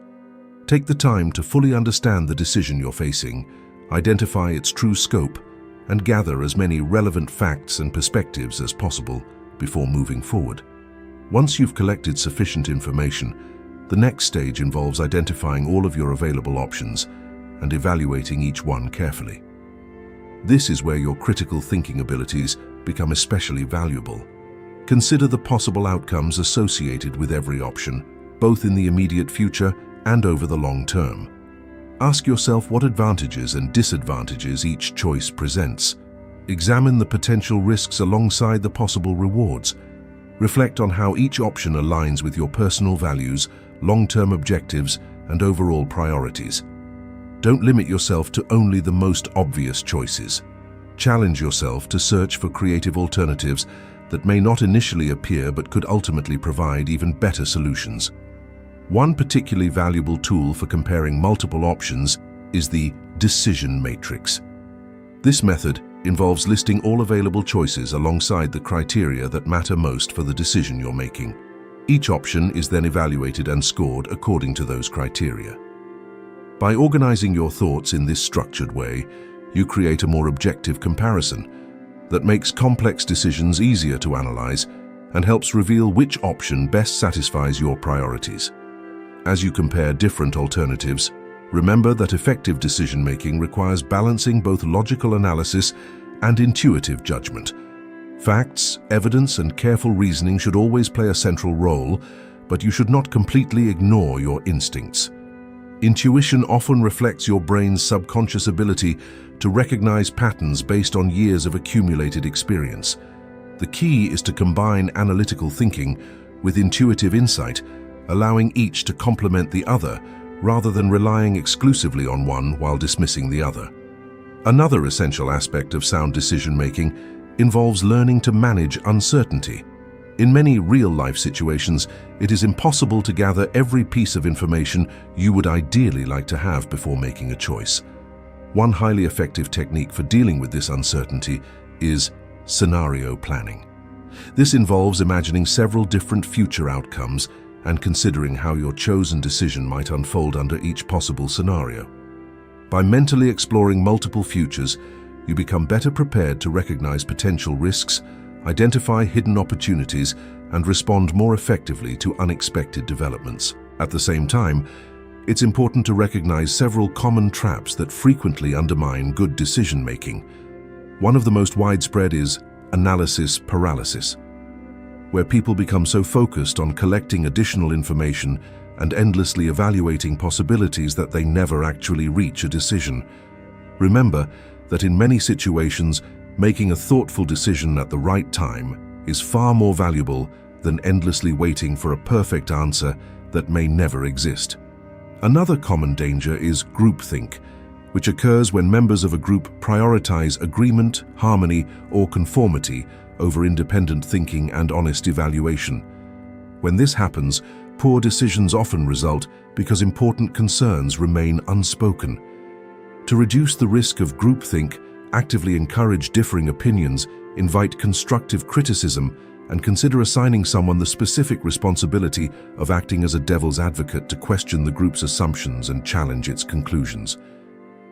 Speaker 1: Take the time to fully understand the decision you're facing, identify its true scope, and gather as many relevant facts and perspectives as possible before moving forward. Once you've collected sufficient information, the next stage involves identifying all of your available options and evaluating each one carefully. This is where your critical thinking abilities become especially valuable. Consider the possible outcomes associated with every option, both in the immediate future and over the long term. Ask yourself what advantages and disadvantages each choice presents. Examine the potential risks alongside the possible rewards. Reflect on how each option aligns with your personal values, long-term objectives, and overall priorities. Don't limit yourself to only the most obvious choices. Challenge yourself to search for creative alternatives that may not initially appear but could ultimately provide even better solutions. One particularly valuable tool for comparing multiple options is the decision matrix. This method involves listing all available choices alongside the criteria that matter most for the decision you're making. Each option is then evaluated and scored according to those criteria. By organizing your thoughts in this structured way, you create a more objective comparison that makes complex decisions easier to analyze and helps reveal which option best satisfies your priorities. As you compare different alternatives, remember that effective decision-making requires balancing both logical analysis and intuitive judgment. Facts, evidence, and careful reasoning should always play a central role, but you should not completely ignore your instincts. Intuition often reflects your brain's subconscious ability to recognize patterns based on years of accumulated experience. The key is to combine analytical thinking with intuitive insight, allowing each to complement the other rather than relying exclusively on one while dismissing the other. Another essential aspect of sound decision-making involves learning to manage uncertainty. In many real-life situations, it is impossible to gather every piece of information you would ideally like to have before making a choice. One highly effective technique for dealing with this uncertainty is scenario planning. This involves imagining several different future outcomes and considering how your chosen decision might unfold under each possible scenario. By mentally exploring multiple futures, you become better prepared to recognize potential risks, identify hidden opportunities, and respond more effectively to unexpected developments. At the same time, it's important to recognize several common traps that frequently undermine good decision-making. One of the most widespread is analysis paralysis, where people become so focused on collecting additional information and endlessly evaluating possibilities that they never actually reach a decision. Remember that in many situations, making a thoughtful decision at the right time is far more valuable than endlessly waiting for a perfect answer that may never exist. Another common danger is groupthink, which occurs when members of a group prioritize agreement, harmony, or conformity over independent thinking and honest evaluation. When this happens, poor decisions often result because important concerns remain unspoken. To reduce the risk of groupthink, actively encourage differing opinions, invite constructive criticism, and consider assigning someone the specific responsibility of acting as a devil's advocate to question the group's assumptions and challenge its conclusions.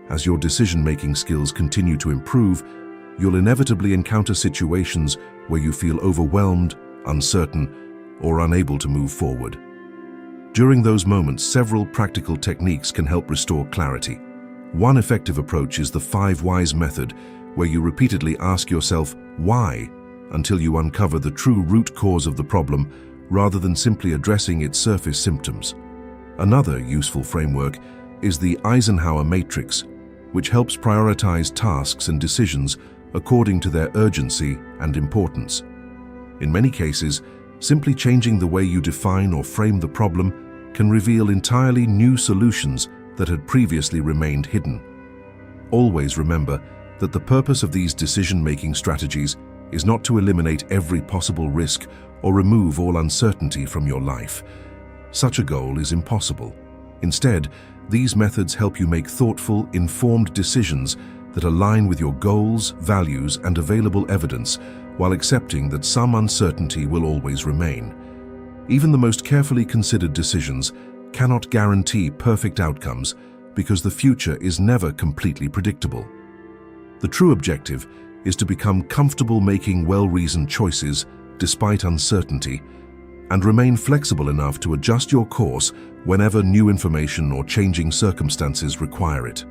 Speaker 1: As your decision-making skills continue to improve, you'll inevitably encounter situations where you feel overwhelmed, uncertain, or unable to move forward. During those moments, several practical techniques can help restore clarity. One effective approach is the 5 whys method, where you repeatedly ask yourself why until you uncover the true root cause of the problem rather than simply addressing its surface symptoms. Another useful framework is the Eisenhower matrix, which helps prioritize tasks and decisions according to their urgency and importance. In many cases, simply changing the way you define or frame the problem can reveal entirely new solutions that had previously remained hidden. Always remember that the purpose of these decision-making strategies is not to eliminate every possible risk or remove all uncertainty from your life. Such a goal is impossible. Instead, these methods help you make thoughtful, informed decisions that align with your goals, values, and available evidence, while accepting that some uncertainty will always remain. Even the most carefully considered decisions cannot guarantee perfect outcomes because the future is never completely predictable. The true objective is to become comfortable making well-reasoned choices despite uncertainty, and remain flexible enough to adjust your course whenever new information or changing circumstances require it.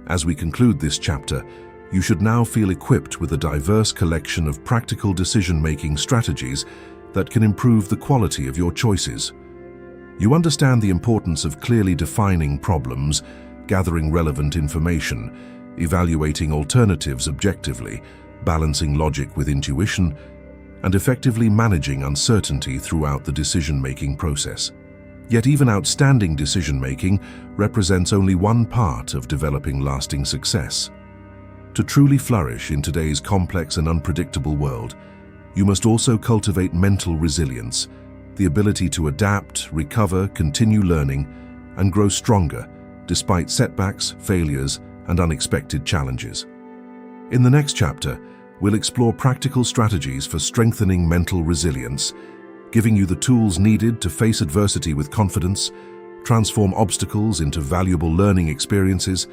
Speaker 1: As we conclude this chapter, you should now feel equipped with a diverse collection of practical decision-making strategies that can improve the quality of your choices. You understand the importance of clearly defining problems, gathering relevant information, evaluating alternatives objectively, balancing logic with intuition, and effectively managing uncertainty throughout the decision-making process. Yet even outstanding decision-making represents only one part of developing lasting success. To truly flourish in today's complex and unpredictable world, you must also cultivate mental resilience, the ability to adapt, recover, continue learning, and grow stronger despite setbacks, failures, and unexpected challenges. In the next chapter, we'll explore practical strategies for strengthening mental resilience, giving you the tools needed to face adversity with confidence, transform obstacles into valuable learning experiences,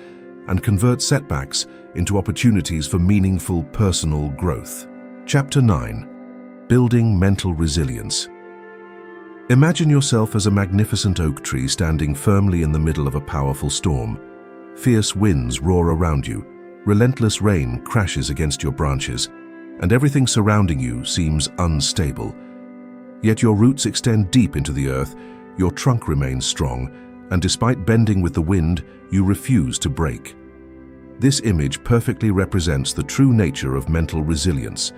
Speaker 1: and convert setbacks into opportunities for meaningful personal growth. Chapter 9. Building Mental Resilience. Imagine yourself as a magnificent oak tree standing firmly in the middle of a powerful storm. Fierce winds roar around you, relentless rain crashes against your branches, and everything surrounding you seems unstable. Yet your roots extend deep into the earth, your trunk remains strong, and despite bending with the wind, you refuse to break. This image perfectly represents the true nature of mental resilience,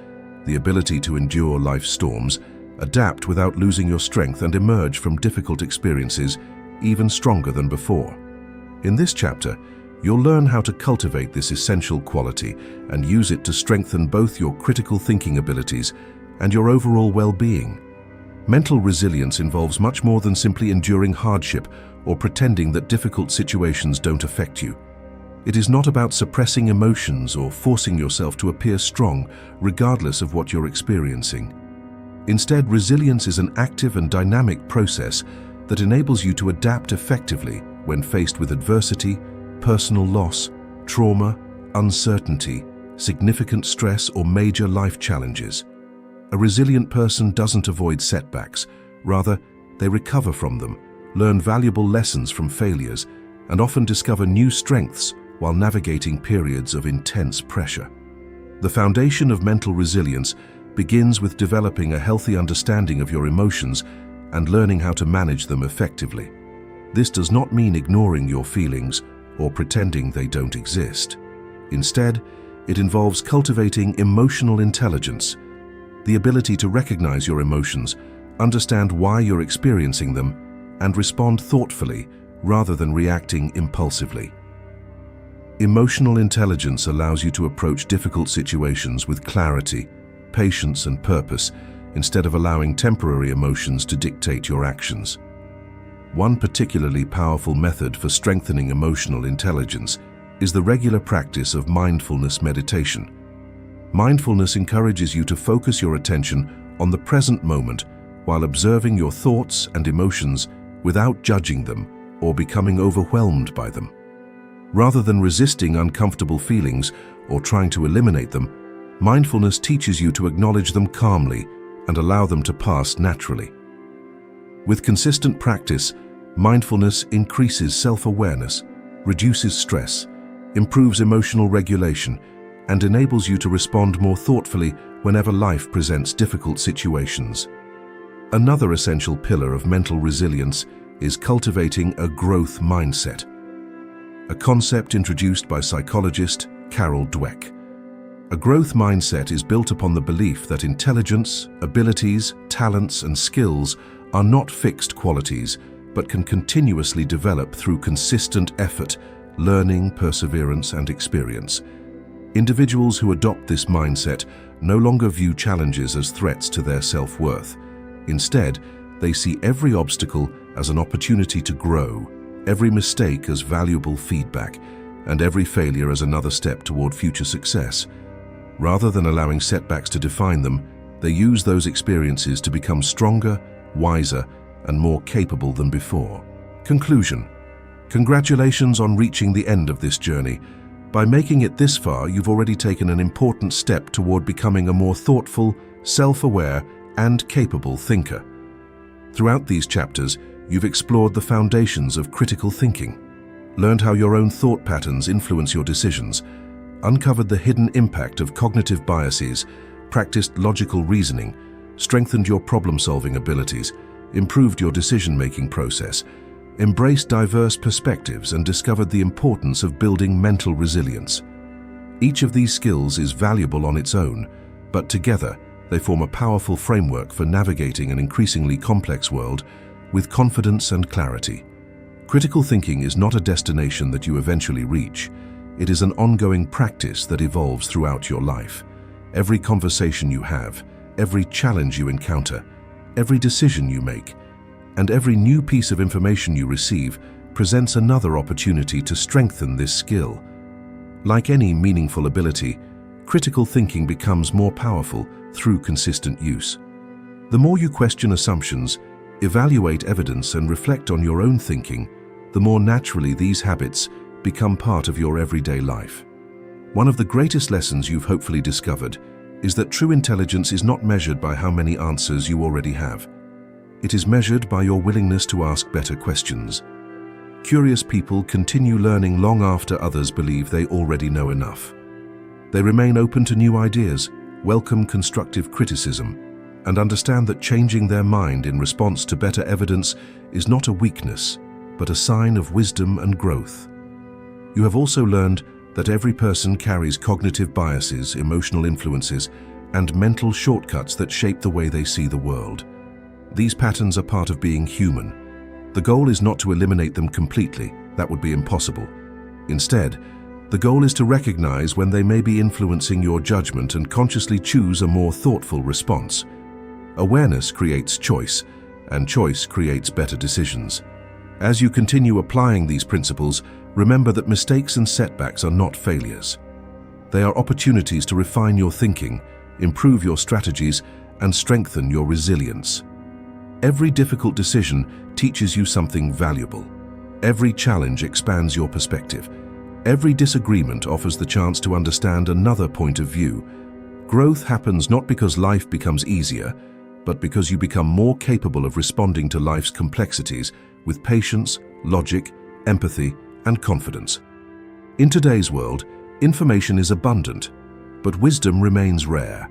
Speaker 1: the ability to endure life's storms, adapt without losing your strength, and emerge from difficult experiences even stronger than before. In this chapter, you'll learn how to cultivate this essential quality and use it to strengthen both your critical thinking abilities and your overall well-being. Mental resilience involves much more than simply enduring hardship or pretending that difficult situations don't affect you. It is not about suppressing emotions or forcing yourself to appear strong, regardless of what you're experiencing. Instead, resilience is an active and dynamic process that enables you to adapt effectively when faced with adversity, personal loss, trauma, uncertainty, significant stress, or major life challenges. A resilient person doesn't avoid setbacks. Rather, they recover from them, learn valuable lessons from failures, and often discover new strengths while navigating periods of intense pressure. The foundation of mental resilience begins with developing a healthy understanding of your emotions and learning how to manage them effectively. This does not mean ignoring your feelings or pretending they don't exist. Instead, it involves cultivating emotional intelligence, the ability to recognize your emotions, understand why you're experiencing them, and respond thoughtfully rather than reacting impulsively. Emotional intelligence allows you to approach difficult situations with clarity, patience, and purpose, instead of allowing temporary emotions to dictate your actions. One particularly powerful method for strengthening emotional intelligence is the regular practice of mindfulness meditation. Mindfulness encourages you to focus your attention on the present moment while observing your thoughts and emotions without judging them or becoming overwhelmed by them. Rather than resisting uncomfortable feelings or trying to eliminate them, mindfulness teaches you to acknowledge them calmly and allow them to pass naturally. With consistent practice, mindfulness increases self-awareness, reduces stress, improves emotional regulation, and enables you to respond more thoughtfully whenever life presents difficult situations. Another essential pillar of mental resilience is cultivating a growth mindset, a concept introduced by psychologist Carol Dweck. A growth mindset is built upon the belief that intelligence, abilities, talents, and skills are not fixed qualities, but can continuously develop through consistent effort, learning, perseverance, and experience. Individuals who adopt this mindset no longer view challenges as threats to their self-worth. Instead, they see every obstacle as an opportunity to grow, every mistake as valuable feedback, and every failure as another step toward future success. Rather than allowing setbacks to define them, they use those experiences to become stronger, wiser, and more capable than before. Conclusion. Congratulations on reaching the end of this journey. By making it this far, you've already taken an important step toward becoming a more thoughtful, self-aware, and capable thinker. Throughout these chapters, you've explored the foundations of critical thinking, learned how your own thought patterns influence your decisions, uncovered the hidden impact of cognitive biases, practiced logical reasoning, strengthened your problem-solving abilities, improved your decision-making process, embraced diverse perspectives, and discovered the importance of building mental resilience. Each of these skills is valuable on its own, but together they form a powerful framework for navigating an increasingly complex world with confidence and clarity. Critical thinking is not a destination that you eventually reach. It is an ongoing practice that evolves throughout your life. Every conversation you have, every challenge you encounter, every decision you make, and every new piece of information you receive presents another opportunity to strengthen this skill. Like any meaningful ability, critical thinking becomes more powerful through consistent use. The more you question assumptions, evaluate evidence, and reflect on your own thinking, the more naturally these habits become part of your everyday life. One of the greatest lessons you've hopefully discovered is that true intelligence is not measured by how many answers you already have. It is measured by your willingness to ask better questions. Curious people continue learning long after others believe they already know enough. They remain open to new ideas, welcome constructive criticism, and understand that changing their mind in response to better evidence is not a weakness, but a sign of wisdom and growth. You have also learned that every person carries cognitive biases, emotional influences, and mental shortcuts that shape the way they see the world. These patterns are part of being human. The goal is not to eliminate them completely. That would be impossible. Instead, the goal is to recognize when they may be influencing your judgment and consciously choose a more thoughtful response. Awareness creates choice, and choice creates better decisions. As you continue applying these principles, remember that mistakes and setbacks are not failures. They are opportunities to refine your thinking, improve your strategies, and strengthen your resilience. Every difficult decision teaches you something valuable. Every challenge expands your perspective. Every disagreement offers the chance to understand another point of view. Growth happens not because life becomes easier, but because you become more capable of responding to life's complexities with patience, logic, empathy, and confidence. In today's world, information is abundant, but wisdom remains rare.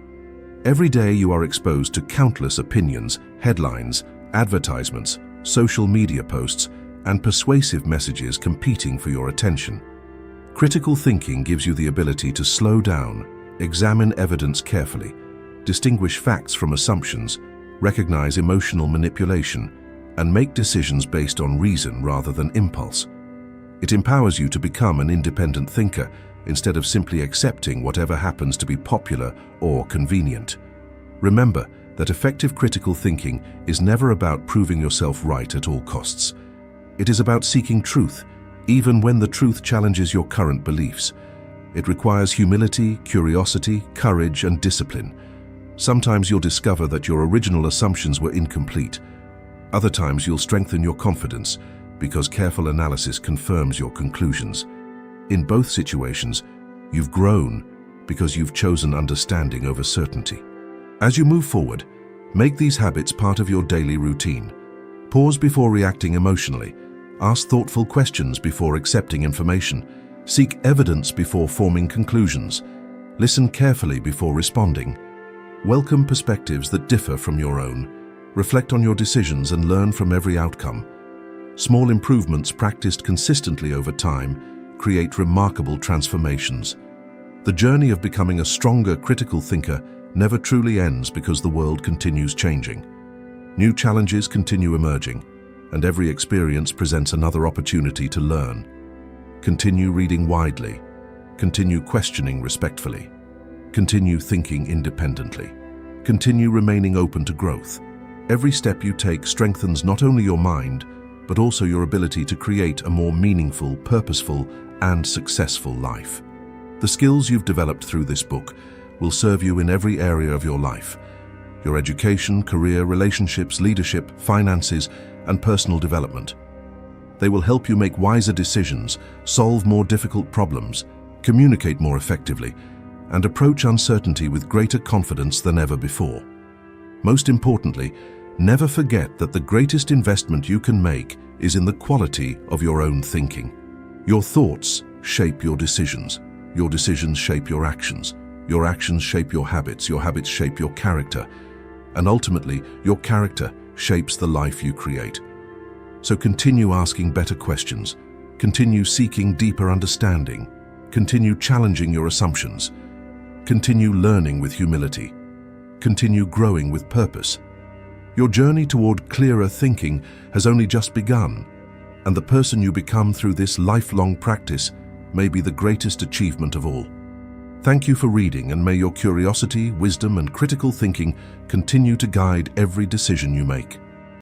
Speaker 1: Every day you are exposed to countless opinions, headlines, advertisements, social media posts, and persuasive messages competing for your attention. Critical thinking gives you the ability to slow down, examine evidence carefully, distinguish facts from assumptions, recognize emotional manipulation, and make decisions based on reason rather than impulse. It empowers you to become an independent thinker instead of simply accepting whatever happens to be popular or convenient. Remember that effective critical thinking is never about proving yourself right at all costs. It is about seeking truth, even when the truth challenges your current beliefs. It requires humility, curiosity, courage, and discipline. Sometimes you'll discover that your original assumptions were incomplete. Other times you'll strengthen your confidence because careful analysis confirms your conclusions. In both situations, you've grown because you've chosen understanding over certainty. As you move forward, make these habits part of your daily routine. Pause before reacting emotionally. Ask thoughtful questions before accepting information. Seek evidence before forming conclusions. Listen carefully before responding. Welcome perspectives that differ from your own. Reflect on your decisions and learn from every outcome. Small improvements practiced consistently over time create remarkable transformations. The journey of becoming a stronger critical thinker never truly ends because the world continues changing. New challenges continue emerging, and every experience presents another opportunity to learn. Continue reading widely, Continue questioning respectfully. Continue thinking independently. Continue remaining open to growth. Every step you take strengthens not only your mind, but also your ability to create a more meaningful, purposeful, and successful life. The skills you've developed through this book will serve you in every area of your life: your education, career, relationships, leadership, finances, and personal development. They will help you make wiser decisions, solve more difficult problems, communicate more effectively, and approach uncertainty with greater confidence than ever before. Most importantly, never forget that the greatest investment you can make is in the quality of your own thinking. Your thoughts shape your decisions shape your actions shape your habits shape your character, and ultimately, your character shapes the life you create. So continue asking better questions, continue seeking deeper understanding, continue challenging your assumptions, continue learning with humility, continue growing with purpose. Your journey toward clearer thinking has only just begun, and the person you become through this lifelong practice may be the greatest achievement of all. Thank you for reading, and may your curiosity, wisdom, and critical thinking continue to guide every decision you make.